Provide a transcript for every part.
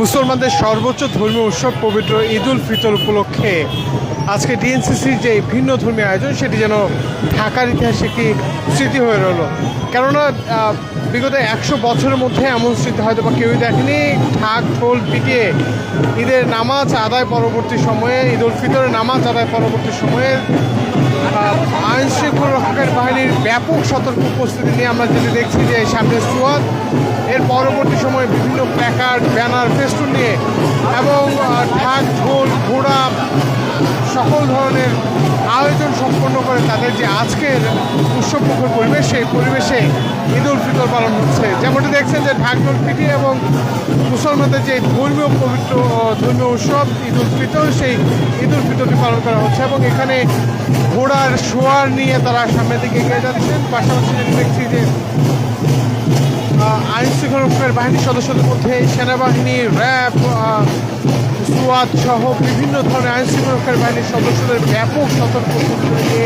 মুসলমানদের সর্বোচ্চ ধর্মীয় উৎসব পবিত্র ঈদ উল ফিতর উপলক্ষে আজকে ডিএনসিসির যে ভিন্ন ধর্মীয় আয়োজন সেটি যেন ঢাকার ইতিহাসে একটি স্মৃতি হয়ে রইল। কেননা বিগত 100 বছরের মধ্যে এমন স্মৃতি হয়তো বা কেউই দেখেনি। ঢাক ঢোল পিটিয়ে ঈদের নামাজ আদায় পরবর্তী সময়ে, ঈদ উল ফিতরের নামাজ আদায় পরবর্তী সময়ে আইন শৃঙ্খলা রক্ষাকারী বাহিনীর ব্যাপক সতর্ক উপস্থিতি নিয়ে আমরা যেটি দেখছি যে সামনে সোয়াদ, এর পরবর্তী সময়ে বিভিন্ন প্ল্যাকার্ড, ব্যানার, ফেস্টুন নিয়ে এবং ঢাক ঢোল ঘোড়া সকল ধরনের আয়োজন সম্পন্ন করে তাদের যে আজকের উৎসবমুখর পরিবেশ, সেই পরিবেশে ঈদ উল ফিতর পালন হচ্ছে। যেমনটি দেখছেন যে ঢাক ঢোল পিটিয়ে এবং মুসলমানদের যে পবিত্র ধর্মীয় উৎসব ঈদ উল ফিতর, সেই ঈদ উল ফিতরটি পালন করা হচ্ছে এবং এখানে ঘোড়ার সোয়ার নিয়ে তারা সামনের দিকে এগিয়ে যাচ্ছেন। পাশাপাশি যেটি দেখছি যে আইন শৃঙ্খলা রক্ষাকারী বাহিনীর সদস্যদের মধ্যে সেনাবাহিনী, র্যাব, সোয়াদ সহ বিভিন্ন ধরনের আইন শৃঙ্খলা রক্ষাকারী বাহিনীর সদস্যদের ব্যাপক সতর্ক নিয়ে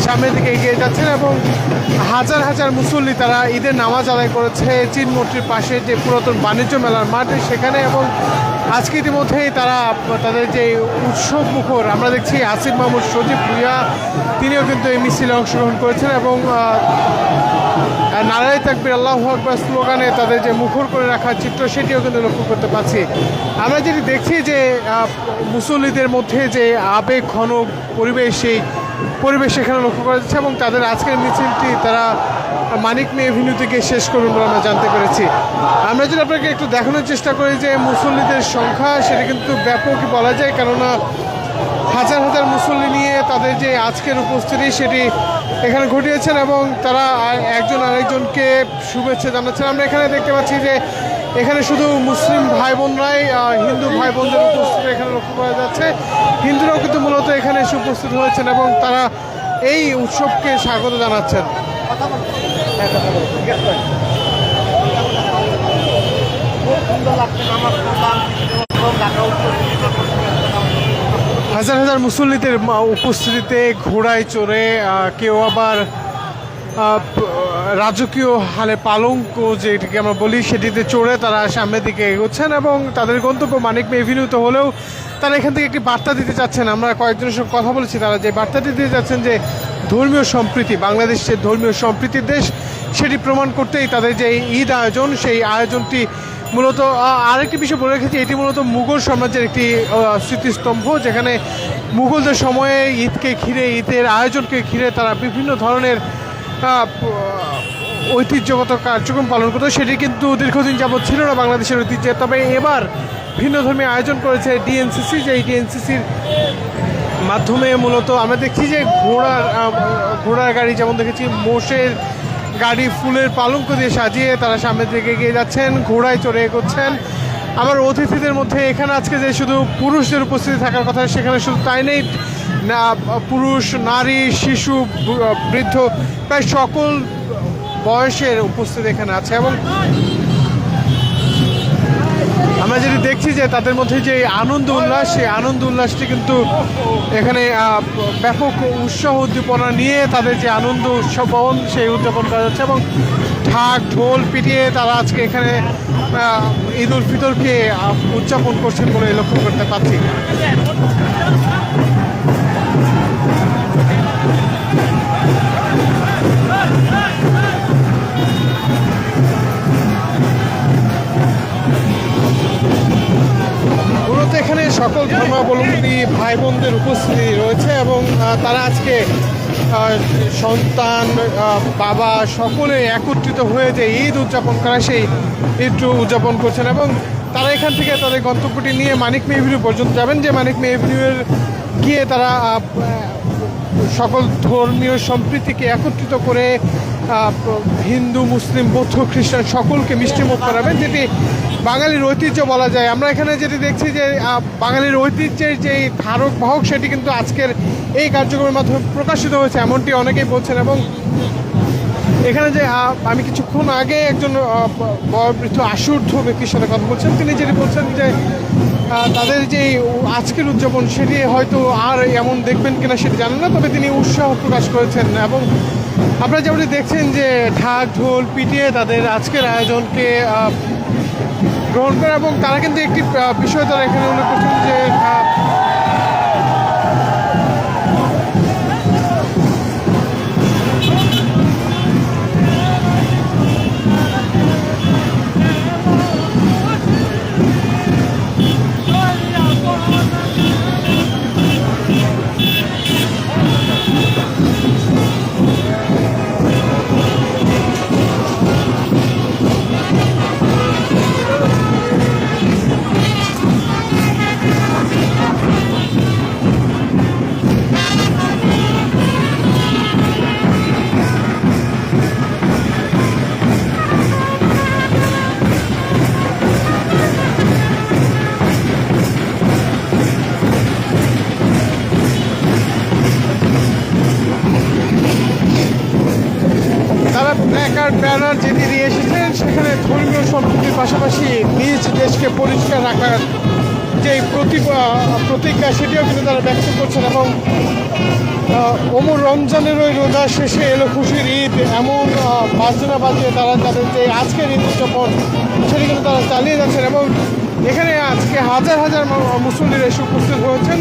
সামনের দিকে এগিয়ে যাচ্ছেন এবং হাজার হাজার মুসল্লি তারা ঈদের নামাজ আদায় করেছে চিনমূর্তির পাশে যে পুরাতন বাণিজ্য মেলার মাঠে সেখানে। এবং আজকে ইতিমধ্যেই তারা তাদের যে উৎসব মুখর, আমরা দেখছি আসিফ মাহমুদ সজীব ভুইয়া তিনিও কিন্তু এই মিছিলে অংশগ্রহণ করেছেন এবং নারায়ে তাকবীর আল্লাহু আকবার স্লোগানে তাদের যে মুখর করে রাখার চিত্র সেটিও কিন্তু লক্ষ্য করতে পারছি। আমরা যেটি দেখছি যে মুসল্লিদের মধ্যে যে আবেগ ঘন পরিবেশ, সেই পরিবেশ এখানে লক্ষ্য করা যাচ্ছে এবং তাদের আজকের মিছিলটি তারা মানিক মে এভিনিউ থেকে শেষ করবেন বলে আমরা জানতে পেরেছি। আমরা যদি আপনাকে একটু দেখানোর চেষ্টা করি যে মুসল্লিদের সংখ্যা সেটা কিন্তু ব্যাপকই বলা যায়, কেননা হাজার হাজার মুসল্লি নিয়ে তাদের যে আজকের উপস্থিতি সেটি এখানে ঘটিয়েছেন এবং তারা একজন আরেকজনকে শুভেচ্ছা জানাচ্ছেন। আমরা এখানে দেখতে পাচ্ছি যে এখানে শুধু মুসলিম ভাই বোনরাই, হিন্দু ভাই বোনদের উপস্থিতি এখানে লক্ষ্য করা যাচ্ছে। হিন্দুরাও কিন্তু মূলত এখানে এসে উপস্থিত হয়েছেন এবং তারা এই উৎসবকে স্বাগত জানাচ্ছেন। হাজার হাজার মুসল্লিদের উপস্থিতিতে ঘোড়ায় চড়ে, কেউ আবার রাজকীয় হালে পালঙ্ক যেটিকে আমরা বলি সেটিতে চড়ে তারা সামনের দিকে এগোচ্ছেন এবং তাদের গন্তব্য মানিক মে এভিনিউতে হলেও তারা এখান থেকে একটি বার্তা দিতে চাচ্ছেন। আমরা কয়েকজনের সঙ্গে কথা বলেছি, তারা যে বার্তাটি দিতে চাচ্ছেন যে ধর্মীয় সম্প্রীতি, বাংলাদেশ যে ধর্মীয় সম্প্রীতির দেশ সেটি প্রমাণ করতেই তাদের যে ঈদ আয়োজন, সেই আয়োজনটি মূলত আরেকটি বিষয় বলে রেখেছি, এটি মূলত মুঘল সাম্রাজ্যের একটি স্মৃতিস্তম্ভ, যেখানে মুঘলদের সময়ে ঈদকে ঘিরে, ঈদের আয়োজনকে ঘিরে তারা বিভিন্ন ধরনের ঐতিহ্যগত কার্যক্রম পালন করতো। সেটি কিন্তু দীর্ঘদিন যাবৎ ছিল না বাংলাদেশের ঐতিহ্যে। তবে এবার ভিন্ন ধর্মীয় আয়োজন করেছে ডিএনসিসি, যে এই ডিএনসিসির মাধ্যমে মূলত আমরা দেখছি যে ঘোড়ার গাড়ি, যেমন দেখেছি মোষের গাড়ি ফুলের পালঙ্ক দিয়ে সাজিয়ে তারা সামনের দিকে এগিয়ে যাচ্ছেন, ঘোড়ায় চড়ে এগোচ্ছেন। আমার অতিথিদের মধ্যে এখানে আজকে যে শুধু পুরুষদের উপস্থিতি থাকার কথা সেখানে শুধু তাই নেই, না পুরুষ, নারী, শিশু, বৃদ্ধ প্রায় সকল বয়সের উপস্থিতি এখানে আছে এবং আমরা যেটি দেখছি যে তাদের মধ্যে যে আনন্দ উল্লাস, সেই আনন্দ উল্লাসটি কিন্তু এখানে ব্যাপক উৎসাহ উদ্দীপনা নিয়ে তাদের যে আনন্দ উৎসবন সেই উদযাপন করা যাচ্ছে এবং ঢাক ঢোল পিটিয়ে তারা আজকে এখানে ঈদ উল ফিতরকে উদযাপন করছেন বলে লক্ষ্য করতে পারছি। এখানে সকল ধর্মাবলম্বী ভাই বোনদের উপস্থিতি রয়েছে এবং তারা আজকে সন্তান, বাবা সকলে একত্রিত হয়ে যে ঈদ উদযাপন করা, সেই ঈদ উদযাপন করছেন এবং তারা এখান থেকে তাদের গন্তব্যটি নিয়ে মানিক মে এভিনিউ পর্যন্ত যাবেন, যে মানিক মে এভিনিউয়ের গিয়ে তারা সকল ধর্মীয় সম্প্রীতিকে একত্রিত করে হিন্দু, মুসলিম, বৌদ্ধ, খ্রিস্টান সকলকে মিষ্টিমুখ করাবেন, যেটি বাঙালির ঐতিহ্য বলা যায়। আমরা এখানে যেটি দেখছি যে বাঙালির ঐতিহ্যের যে ধারক বাহক সেটি কিন্তু আজকের এই কার্যক্রমের মাধ্যমে প্রকাশিত হয়েছে, এমনটি অনেকেই বলছেন। এবং এখানে যে আমি কিছুক্ষণ আগে একজন বয়োবৃদ্ধ আশূর্ধ্ব ব্যক্তির সাথে কথা বলছেন, তিনি যেটি বলছেন যে তাদের যে আজকের উদযাপন সেটি হয়তো আর এমন দেখবেন কিনা সেটি জানেন না, তবে তিনি উৎসাহ প্রকাশ করেছেন এবং আপনারা যেমনটি দেখছেন যে ঢাক ঢোল পিটিয়ে তাদের আজকের আয়োজনকে গ্রহণ করে এবং তারা কিন্তু একটি বিষয় তারা এখানে উল্লেখ করছেন যে ব্যানার যেটি নিয়ে এসেছেন সেখানে ধর্মীয় সম্প্রীতির পাশাপাশি নিজ দেশকে পরিষ্কার রাখার যে প্রতিজ্ঞা সেটিও কিন্তু তারা ব্যক্ত করছেন এবং ওমর রমজানের ওই রোজা শেষে এলো খুশির ঈদ এমন বাজনা বাজিয়ে তারা তাদের যে আজকের ঈদ উদযাপন সেটি কিন্তু তারা চালিয়ে যাচ্ছেন এবং এখানে আজকে হাজার হাজার মুসল্লিরা এসে উপস্থিত হয়েছেন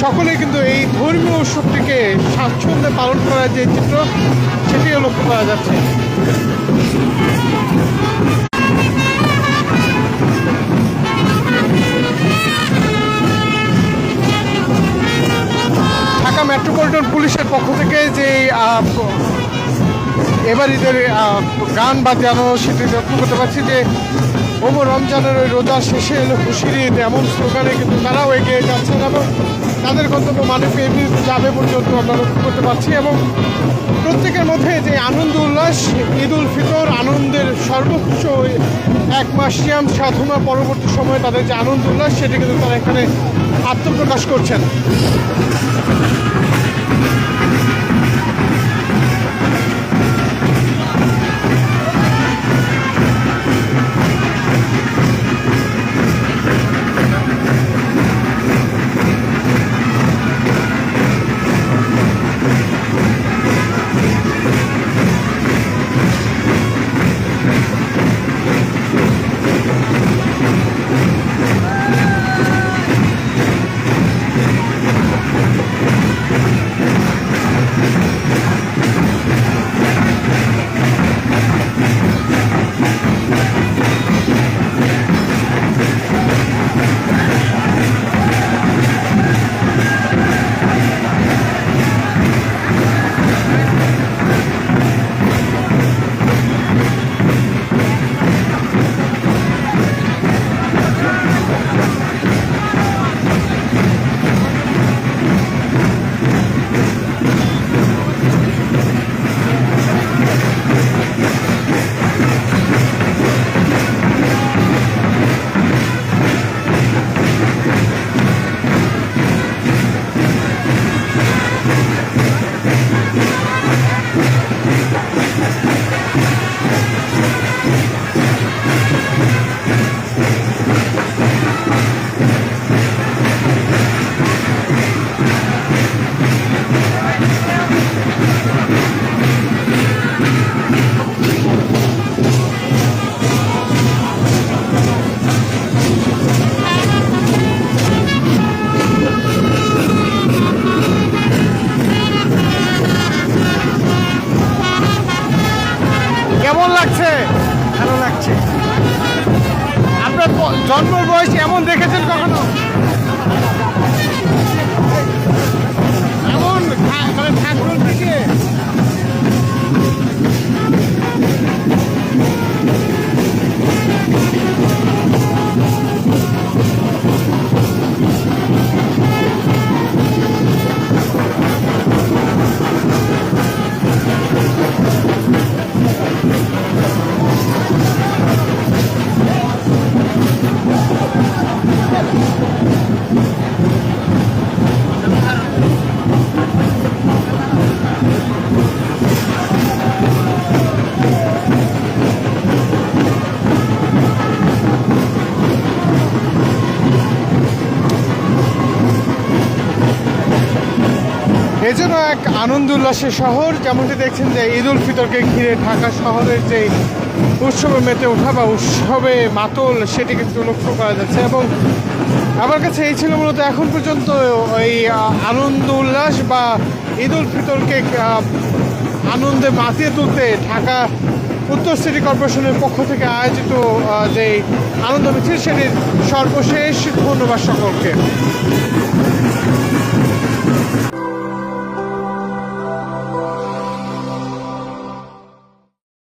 সকলেই কিন্তু এই ধর্মীয় উৎসবটিকে স্বাচ্ছন্দ্যে পালন করার যে চিত্র সেটিও লক্ষ্য করা যাচ্ছে। ঢাকা মেট্রোপলিটন পুলিশের পক্ষ থেকে যে এবার ঈদের গান বাজানো সেটি লক্ষ্য করতে পারছি যে ওমর রমজানের ওই রোজা শেষে এলো খুশির ঈদ এমন স্লোগানে কিন্তু তারাও এগিয়ে যাচ্ছেন এবং তাদের গন্তব্য মানবে যাবে পর্যন্ত আমরা লক্ষ্য করতে পারছি এবং প্রত্যেকের মধ্যে যে আনন্দ উল্লাস ঈদ উল ফিতর আনন্দের সর্বোচ্চ এক মাস সিয়াম সাধনা পরবর্তী সময়ে তাদের যে আনন্দ উল্লাস সেটি কিন্তু তারা এখানে আত্মপ্রকাশ করছেন। কেমন লাগছে? ভালো লাগছে। আপনার জন্মের বয়স এমন দেখেছেন কখনো? এমন মানে ঠাকুর থেকে এজন্য এক আনন্দ উল্লাসের শহর। যেমনটি দেখছেন যে ঈদ উল ফিতরকে ঘিরে ঢাকা শহরের যে উৎসবে মেতে ওঠা বা উৎসবে মাতল সেটি কিন্তু লক্ষ্য করা যাচ্ছে। এবং আমার কাছে এই ছিল মূলত এখন পর্যন্ত এই আনন্দ উল্লাস বা ঈদ উল ফিতরকে আনন্দে মাতিয়ে তুলতে ঢাকা উত্তর সিটি কর্পোরেশনের পক্ষ থেকে আয়োজিত যে আনন্দ মিছিল সেটির সর্বশেষ। ধন্যবাদ সকলকে।